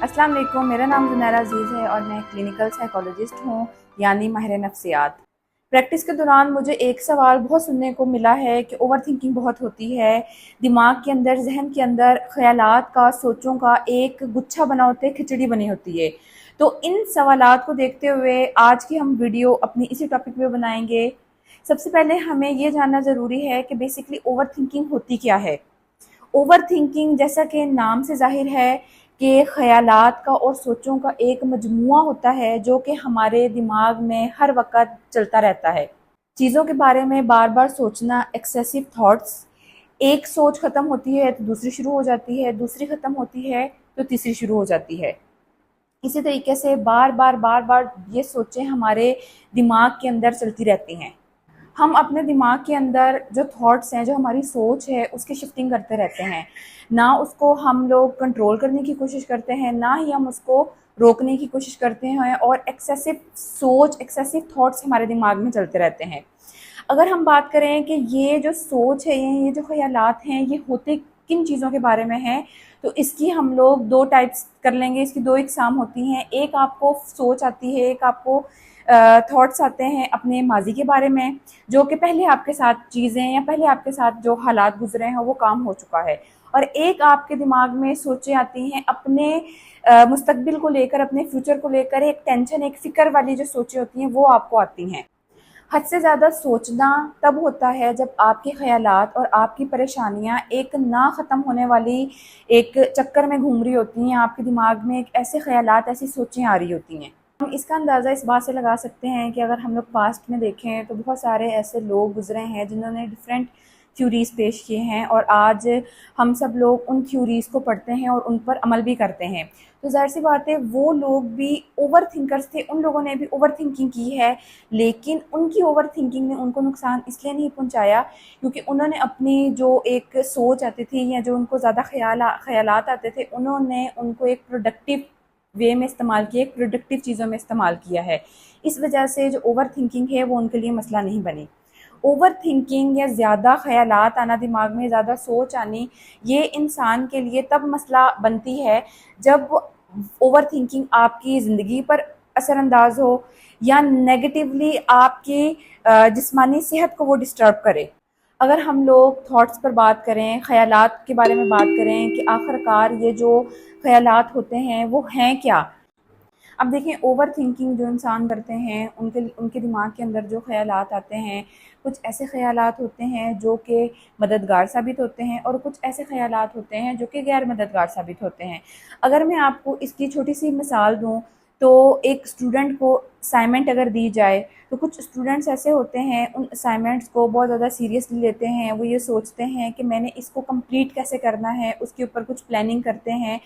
अस्सलाम वालेकुम, मेरा नाम ज़ुनैरा अज़ीज़ है और मैं क्लिनिकल साइकोलॉजिस्ट हूँ, यानी माहिर नफ्सियात। प्रैक्टिस के दौरान मुझे एक सवाल बहुत सुनने को मिला है कि ओवर थिंकिंग बहुत होती है, दिमाग के अंदर, जहन के अंदर ख़यालात का, सोचों का एक गुच्छा बना होता है, खिचड़ी बनी होती है। तो इन सवालात को देखते हुए आज की हम वीडियो अपनी इसी टॉपिक पे बनाएंगे। सबसे पहले हमें ये जानना ज़रूरी है कि बेसिकली ओवर थिंकिंग होती क्या है। ओवर थिंकिंग जैसा कि नाम से ज़ाहिर है कि ख़यालात का और सोचों का एक मजमुआ होता है जो कि हमारे दिमाग में हर वक़्त चलता रहता है। चीज़ों के बारे में बार बार सोचना, एक्सेसिव थॉट्स। एक सोच ख़त्म होती है तो दूसरी शुरू हो जाती है, दूसरी ख़त्म होती है तो तीसरी शुरू हो जाती है। इसी तरीके से बार बार ये सोचें हमारे दिमाग के अंदर चलती रहती हैं। हम अपने दिमाग के अंदर जो थॉट्स हैं, जो हमारी सोच है, उसकी शिफ्टिंग करते रहते हैं। ना उसको हम लोग कंट्रोल करने की कोशिश करते हैं, ना ही हम उसको रोकने की कोशिश करते हैं, और एक्सेसिव सोच, एक्सेसिव थॉट्स हमारे दिमाग में चलते रहते हैं। अगर हम बात करें कि ये जो सोच है, ये जो ख़यालात हैं, ये होते किन चीज़ों के बारे में हैं, तो इसकी हम लोग दो टाइप्स कर लेंगे। इसकी दो इकसाम होती हैं। एक आपको सोच आती है, एक आपको थॉट्स आते हैं अपने माजी के बारे में, जो कि पहले आपके साथ चीज़ें या पहले आपके साथ जो हालात गुजरे हैं वो काम हो चुका है। और एक आपके दिमाग में सोचें आती हैं अपने मुस्तकबिल को लेकर, अपने फ्यूचर को लेकर, एक टेंशन, एक फ़िक्र वाली जो सोचें होती हैं वो आपको आती हैं। हद से ज़्यादा सोचना तब होता है जब आपके ख़यालात और आपकी परेशानियाँ एक ना ख़त्म होने वाली एक चक्कर में घूम रही होती हैं। आपके दिमाग में एक ऐसे ख़यालात, ऐसी सोचें आ रही होती हैं। हम इसका अंदाज़ा इस बात से लगा सकते हैं कि अगर हम लोग पास्ट में देखें तो बहुत सारे ऐसे लोग गुज़रे हैं जिन्होंने डिफरेंट थ्योरीज़ पेश किए हैं, और आज हम सब लोग उन थ्योरीज़ को पढ़ते हैं और उन पर अमल भी करते हैं। तो ज़ाहिर सी बात है वो लोग भी ओवर थिंकर्स थे, उन लोगों ने भी ओवर थिंकिंग की है, लेकिन उनकी ओवर थिंकिंग ने उनको नुकसान इसलिए नहीं पहुंचाया क्योंकि उन्होंने अपनी जो एक सोच आती थी या जो उनको ज़्यादा ख़यालात आते थे, उन्होंने उनको एक प्रोडक्टिव वे में इस्तेमाल किया, एक प्रोडक्टिव चीज़ों में इस्तेमाल किया है। इस वजह से जो ओवर थिंकिंग है वो उनके लिए मसला नहीं बनी। ओवर थिंकिंग या ज़्यादा ख़यालात आना, दिमाग में ज़्यादा सोच आनी, ये इंसान के लिए तब मसला बनती है जब ओवर थिंकिंग आपकी ज़िंदगी पर असरअंदाज हो या नेगेटिवली आपकी जिस्मानी सेहत को वो डिस्टर्ब करे। अगर हम लोग थॉट्स पर बात करें, ख़यालात के बारे में बात करें कि आखिरकार ये जो ख़यालात होते हैं वो हैं क्या। अब देखें, ओवर थिंकिंग जो इंसान करते हैं उनके उनके दिमाग के अंदर जो ख़यालात आते हैं, कुछ ऐसे ख़यालात होते हैं जो कि मददगार साबित होते हैं और कुछ ऐसे ख़यालात होते हैं जो कि गैर मददगार साबित होते हैं। अगर मैं आपको इसकी छोटी सी मिसाल दूँ तो एक स्टूडेंट को असाइनमेंट अगर दी जाए तो कुछ स्टूडेंट्स ऐसे होते हैं, उन असाइनमेंट्स को बहुत ज़्यादा सीरियसली लेते हैं। वो ये सोचते हैं कि मैंने इसको कंप्लीट कैसे करना है, उसके ऊपर कुछ प्लानिंग करते हैं।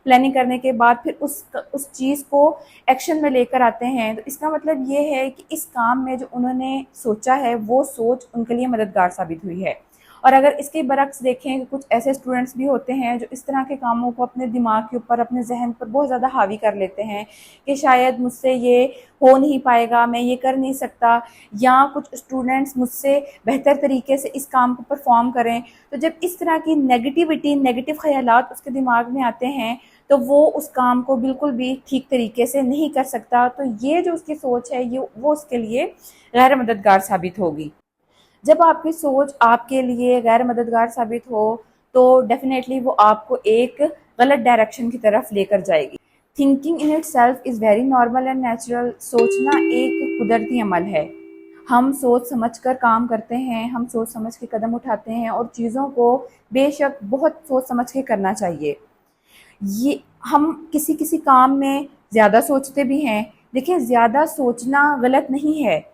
प्लानिंग करने के बाद फिर उस चीज़ को एक्शन में लेकर आते हैं। तो इसका मतलब ये है कि इस काम में जो उन्होंने सोचा है वो सोच उनके लिए मददगार साबित हुई है। और अगर इसके बरक्स देखें कि कुछ ऐसे स्टूडेंट्स भी होते हैं जो इस तरह के कामों को अपने दिमाग के ऊपर, अपने जहन पर बहुत ज़्यादा हावी कर लेते हैं कि शायद मुझसे ये हो नहीं पाएगा, मैं ये कर नहीं सकता, या कुछ स्टूडेंट्स मुझसे बेहतर तरीके से इस काम को परफॉर्म करें। तो जब इस तरह की नेगेटिविटी, नेगेटिव ख़यालात उसके दिमाग में आते हैं तो वो उस काम को बिल्कुल भी ठीक तरीके से नहीं कर सकता। तो ये जो उसकी सोच है ये वो उसके लिए गैर मददगार साबित होगी। जब आपकी सोच आपके लिए गैर मददगार साबित हो तो डेफिनेटली वो आपको एक गलत डायरेक्शन की तरफ लेकर जाएगी। Thinking in it self is very normal and natural. सोचना एक कुदरती अमल है। हम सोच समझ कर काम करते हैं, हम सोच समझ के कदम उठाते हैं, और चीज़ों को बेशक बहुत सोच समझ के करना चाहिए। ये हम किसी किसी काम में ज़्यादा सोचते भी हैं। देखिए, ज़्यादा सोचना गलत नहीं है,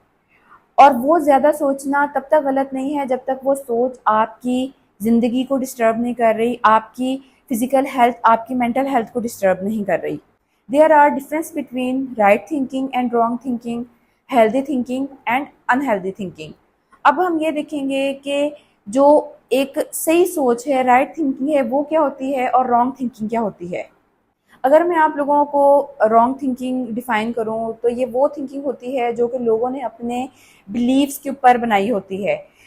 और वो ज़्यादा सोचना तब तक गलत नहीं है जब तक वो सोच आपकी ज़िंदगी को डिस्टर्ब नहीं कर रही, आपकी फ़िज़िकल हेल्थ, आपकी मेंटल हेल्थ को डिस्टर्ब नहीं कर रही। There are difference between right thinking and wrong thinking, healthy thinking and unhealthy thinking. अब हम ये देखेंगे कि जो एक सही सोच है, राइट थिंकिंग है, वो क्या होती है और रॉन्ग थिंकिंग क्या होती है। अगर मैं आप लोगों को रॉन्ग थिंकिंग डिफ़ाइन करूं तो ये वो थिंकिंग होती है जो कि लोगों ने अपने बिलीव्स के ऊपर बनाई होती है।